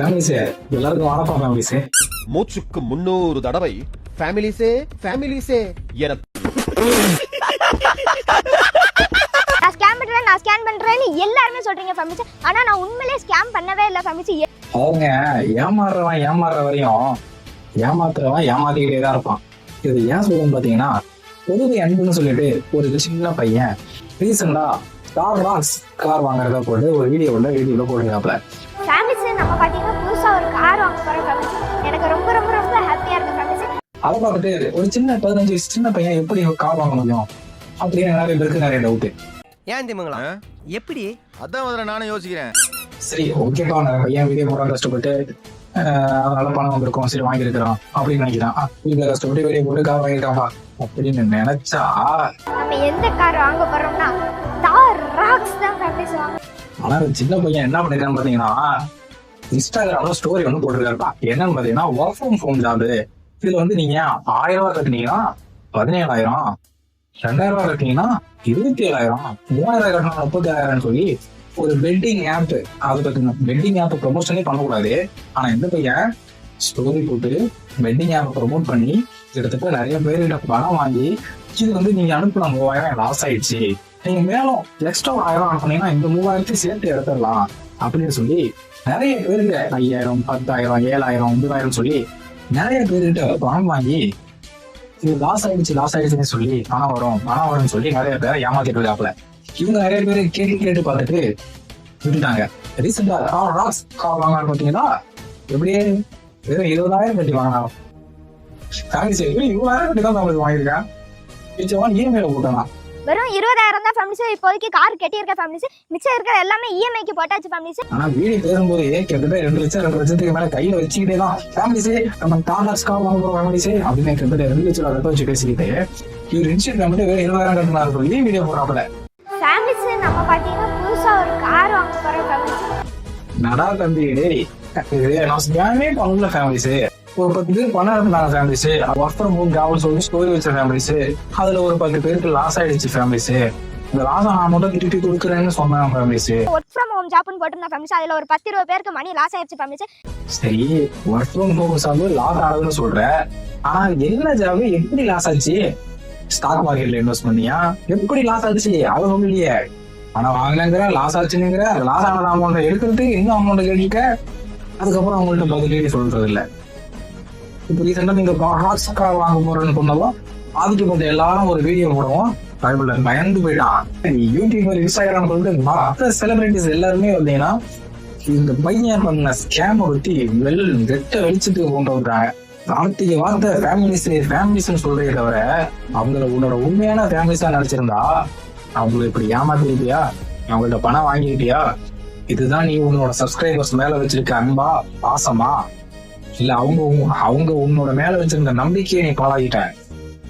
ஃபேமிலிஸே எல்லாருக்கும் வணக்கம் ஃபேமிலிஸே. மூச்சுக்கு 300 தடவை ஃபேமிலிஸே ஃபேமிலிஸே என நான் ஸ்கேன் பண்றேன்னு எல்லாருமே சொல்றீங்க ஃபேமிலிஸ். ஆனா நான் உண்மையிலேயே ஸ்கேம் பண்ணவே இல்லை ஃபேமிலிஸ். அவங்க ஏமாறுற வரையும் ஏமாத்துறவன் ஏமாத்திக்கிட்டே தான் இருப்பான். இது ஏன் சொல்லுன்னு பாத்தீங்கன்னா, பொதுவை அன்புன்னு சொல்லிட்டு ஒரு சின்ன பையன் ரீசெண்டா கார் வாங்குறத போட்டு ஒரு வீடியோல போட்டுருக்காப்ல. ஃபேமிலிஸ் நம்ம பாத்தீங்கன்னா புதுசா ஒரு கார் வாங்க போறோம் ஃபேமிலிஸ். எனக்கு ரொம்ப ரொம்ப ரொம்ப ஹாப்பியா இருக்கு ஃபேமிலிஸ். அதை பார்த்துட்டு ஒரு 15 வயசு சின்ன பையன் எப்படி கார் வாங்க முடியும் அப்படின்னு நிறைய பேருக்கு நிறைய டவுட். ஏன் திமுங்களா எப்படி? அதான் முதல்ல நானும் யோசிக்கிறேன். சரி ஓகேப்பா, நான் பையன் வீடியோ போடுறான் கஷ்டப்பட்டு, அதனால பணம் வந்திருக்கோம், சரி வாங்கியிருக்கிறான் அப்படின்னு நினைக்கிறான். வீட்டுல கஷ்டப்பட்டு வெளியே போட்டு கார் வாங்கியிருக்காப்பா அப்படின்னு நினைச்சா, நம்ம எந்த கார் வாங்க போறோம்னா தார் ராக்ஸ் தான் ஃபேமிலிஸ் வாங்க. ஆனா சின்ன பையன் என்ன பண்ணிருக்கான்னு பாத்தீங்கன்னா, இன்ஸ்டாகிராம்ல ஸ்டோரி ஒன்று போட்டிருக்காருப்பா. என்னன்னு பாத்தீங்கன்னா, ஒர்க் ஃப்ரம் ஹோம் ஜாப். இதுல வந்து நீங்க 1000 ரூபாய் கட்டினீங்கன்னா 17,000, 2000 ரூபாய் கட்டினீங்கன்னா 27,000, 3000 கட்டினா 30,000 சொல்லி ஒரு பெட்டிங் ஆப். அதை பத்தின பெட்டிங் ஆப் ப்ரொமோஷனே பண்ணக்கூடாது. ஆனா இந்த பையன் ஸ்டோரி போட்டு பெட்டிங் ஆப் ப்ரொமோட் பண்ணி கிட்டத்தட்ட நிறைய பேர்கிட்ட பணம் வாங்கி, இது வந்து நீங்க அனுப்புன 3000 லாஸ் ஆயிடுச்சு, நீங்க மேலும் எக்ஸ்ட்ரா 1000 அனுப்புனீங்கன்னா இந்த 3000 சேர்த்து எடுத்துடலாம் அப்படின்னு சொல்லி நிறைய பேருக்கு 5000, 10,000, 7,000, 9,000 சொல்லி நிறைய பேர்கிட்ட பணம் வாங்கி இது லாஸ் ஆயிடுச்சுன்னு சொல்லி பணம் வரும்னு சொல்லி நிறைய பேரை ஏமாத்திட்டு இருக்காப்ல. இவங்க நிறைய பேர் கேட்டு பார்த்துட்டு விட்டுட்டாங்க. ரீசெண்டா ராக்ஸ் கார் வாங்கலாம்னு பார்த்தீங்கன்னா எப்படியே வெறும் 20,000 கட்டி வாங்கினாலும் ஃபேமிலிஸ் 20,000 கட்டி தான் நம்மளுக்கு வாங்கியிருக்கேன். மிச்சம் இஎம்ஐல போட்டலாம். வெறும் 20,000 தான் ஃபேமிலிஸ். இப்போதைக்கு கார் கட்டியிருக்க ஃபேமிலிஸ். மிச்சம் இருக்கிற எல்லாமே இஎம்ஐக்கு போட்டாச்சு ஃபேமிலிஸ். ஆனா வீடியோ பேசும்போது கிட்டத்தட்ட 2 லட்சத்துக்கு மேல கையில வச்சுக்கிட்டே தான் ஃபேமிலிஸே நம்ம டாலர்ஸ் கார் வாங்க போறோம் ஃபேமிலிஸே அப்படின்னு கிட்டத்தட்ட 2 லட்சம் கட்ட வச்சு பேசிக்கிட்டு இவர் இன்ஸ்டாகிராம் மட்டும் 20,000 கட்டினாரு சொல்லி வீடியோ போறாப்புல. ஃபேமிலிஸ் நம்ம பாத்தீங்கன்னா புதுசா ஒரு கார் வாங்க போறோம் ஃபேமிலிஸ். நடா தம்பி டேய், நான் ஸ்கேமே பண்ணல ஃபேமிலிஸே. ஒரு 10 பேர் பணம் இருந்தாங்க ஃபேமிலிஸ். ஒர்க் ஃப்ரம் ஹோம் ஜாப்னு சொல்லி ஸ்டோரி வச்ச ஃபேமிலிஸ். அதுல ஒரு 10 பேருக்கு லாஸ் ஆயிடுச்சு ஃபேமிலிஸ். இந்த லாஸ் நான் மட்டும் திருப்பி கொடுக்குறேன்னு சொன்னாங்க ஃபேமிலிஸ். ஒர்க் ஃப்ரம் ஹோம் ஜாப்னு போட்டிருந்தா ஃபேமிலிஸ். அதுல ஒரு 10-20 பேருக்கு மணி லாஸ் ஆயிடுச்சு ஃபேமிலிஸ். சரி, work from home job loss ஆகுதுன்னு சொல்ற, ஆனா என்ன ஜாப் எப்படி லாஸ் ஆச்சு? ஸ்டாக் மார்க்கெட்ல இன்வெஸ்ட் பண்ணியா? எப்படி லாஸ் ஆச்சு? அதை சொல்லலையே. ஆனா வாங்கினங்கிற லாஸ் ஆச்சுங்கிற, லாஸ் ஆன அமௌண்ட் எடுக்கிறதுக்கு எங்க அமௌண்ட் கேட்க, அதுக்கப்புறம் அவங்கள்ட்ட பதிலே சொல்றது இல்லை. இப்போ ரீசெண்டா நீங்க கார் வாங்க போறேன்னு சொன்னாலும் அதுக்கு கொஞ்சம் எல்லாரும் ஒரு வீடியோ போடுவோம், பயந்து போயிட்டான். யூடியூபர், இன்ஸ்டாகிராம் சொல்லிட்டு மற்ற செலிபிரிட்டிஸ் எல்லாருமே வந்தீங்கன்னா இந்த பையன் பண்ண ஸ்கேமை பத்தி வெட்ட வெளிச்சத்துக்கு கொண்டு வந்தாங்க. அடுத்த வார்த்தை ஃபேமிலிஸ்ன்னு சொல்றதே தவிர அவங்கள உன்னோட உண்மையான ஃபேமிலிஸா நினைச்சிருந்தா அவங்களை இப்படி ஏமாத்திருப்பியா? அவங்கள்ட்ட பணம் வாங்கிட்டியா? இதுதான் நீ உன்னோட சப்ஸ்கிரைபர்ஸ் மேல வச்சிருக்க அன்பா, பாசமா? இல்ல அவங்க உன்னோட மேல வச்சிருந்த நம்பிக்கையை நீ பாழாகிட்ட?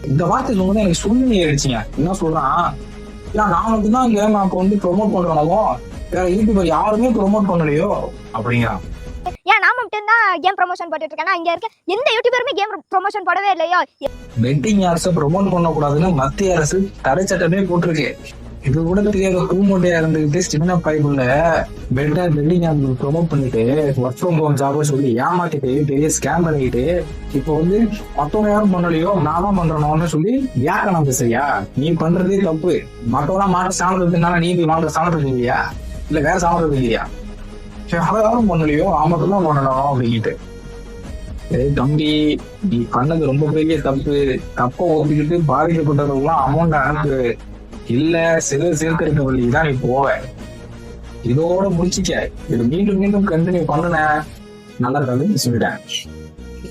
இந்த வார்த்தை சொல்லும்போது எனக்கு சொல்லி ஆயிடுச்சுங்க. என்ன சொல்றான், நான் மட்டும்தான் கேம் ஆப் வந்து ப்ரொமோட் பண்றனாலும் வேற யூடியூபர் யாருமே ப்ரொமோட் பண்ணலையோ அப்படிங்கிறான். ஏன் நான் மட்டும் தான் கேம் ப்ரொமோஷன் போட்டுட்டு இருக்கேன்? இங்க இருக்க எந்த யூடியூபருமே கேம் ப்ரொமோஷன் போடவே இல்லையோ. பெட்டிங் ஆப்ஸை ப்ரொமோட் பண்ணக்கூடாதுன்னு மத்திய அரசு தடை சட்டமே போட்டிருக்கு. இது கூட தெரியாத பூமொட்டையா இருந்துகிட்டு சின்ன பைக்குள்ள பெட்டிங் ஆப் ப்ரொமோட் பண்ணிட்டு ஒர்க் ஃப்ரம் ஹோம் ஜாப் சொல்லி ஏமாத்திட்டு பெரிய ஸ்கேம் பண்ணிக்கிட்டு இப்போ வந்து மற்றவங்க யாரும் பண்ணலையோ நான் தான் பண்றேன்னு சொல்லி வியாக்கணம் பேசுறியா? நீ பண்றதே தப்பு. மற்றவங்களாம் மாற்ற சாணத்துனால நீ மாற்ற சாணத்துக்கு இல்லையா? இல்ல வேற சாணத்துக்கு இல்லையா? அதை யாரும் பண்ணலையோ அவன் தான் பண்ணணும் அப்படிங்கிட்டு. தம்பி, நீ பண்ணது ரொம்ப பெரிய தப்ப ஓட்டிக்கிட்டு பாதிக்கப்பட்டவங்களாம் அமௌண்ட் அனுப்பு. இல்ல சேர்த்திருக்க வழிதான் நீ போவ. இதோட முடிச்சுக்க. இது மீண்டும் கண்டினியூ பண்ணுன நல்லா இருக்காதுன்னு சொல்லிட்டேன்.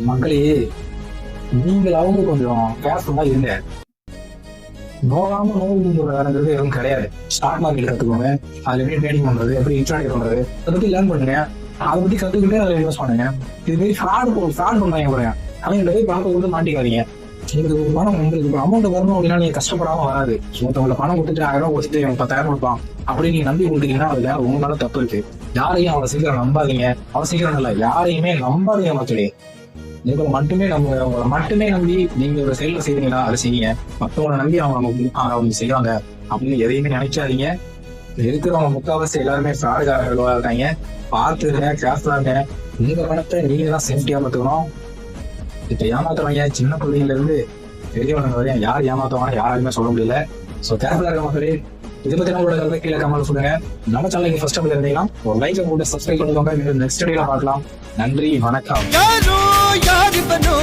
மக்களே, நீங்களாவது கொஞ்சம் கேர்ஃபுல்லா இருங்க. நோய் வேறங்கிறது எதுவும் கிடையாது. ஸ்டாக் மார்க்கெட் கத்துக்கோங்க, அதுல எப்படி ட்ரேடிங் பண்றது, எப்படி இன்ட்ராடே பண்றது, அதை பத்தி லேர்ன் பண்ணுங்க. அதை பத்தி கத்துக்கிட்டே அதை இன்வெஸ்ட் பண்ணுங்க. இது மாதிரி ஃப்ராட் பண்ணாங்க போறேன். அவங்க போய் பணத்தை கொடுத்து மாட்டிக்காதீங்க. உங்களுக்கு பணம் உங்களுக்கு அமௌண்ட் வரணும் அப்படின்னா நீங்க கஷ்டப்படாம வராது. ஒருத்தவங்களை பணம் கொடுத்துட்டு 1000 ரூபாய் கொடுத்துட்டு 10,000 கொடுப்பான் அப்படி நீங்க நம்பி கொடுத்தீங்கன்னா அது வேற உங்க மேல தப்பு இருக்கு. யாரையும் அவ்வளவு சீக்கிரம் நம்பாதீங்க. அவ்வளவு சீக்கிரம் இல்ல, யாரையுமே நம்பாதீங்க மக்களே. உங்களை மட்டுமே நம்பி நீங்க ஒரு செயல செய்றீங்களா அதை செய்யுங்க. மற்றவங்களை நம்பி அவங்க செய்வாங்க அப்படின்னு எதையுமே நினைக்காதீங்க. இருக்கிறவங்க முக்காவாசி எல்லாருமே ஃப்ராடுகாரர்களா இருக்காங்க. பார்த்துருங்க, கேர்ஃபுல்லா இருங்க. உங்க பணத்தை நீங்க தான் சேஃப்டியா பார்த்துக்கணும். இப்ப ஏமாத்துறவங்க சின்ன பிள்ளைங்கல இருந்து பெரியவங்க வரையும் யார் ஏமாத்துவாங்க யாராலுமே சொல்ல முடியல. சோ கேர்ஃபுல்லா இருக்க மக்களே. இதை பத்தி நம்மளோட கருத்தை கீழே கமெண்ட்ல சொல்லுங்க. நம்ம சேனலுக்கு ஃபர்ஸ்ட் டைம் இருந்தீங்கன்னா ஒரு லைக் போட்டு சப்ஸ்கிரைப் பண்ணிக்கோங்க. நெக்ஸ்ட் வீடியோல பார்க்கலாம். நன்றி, வணக்கம். யாரோ யார் இவனோ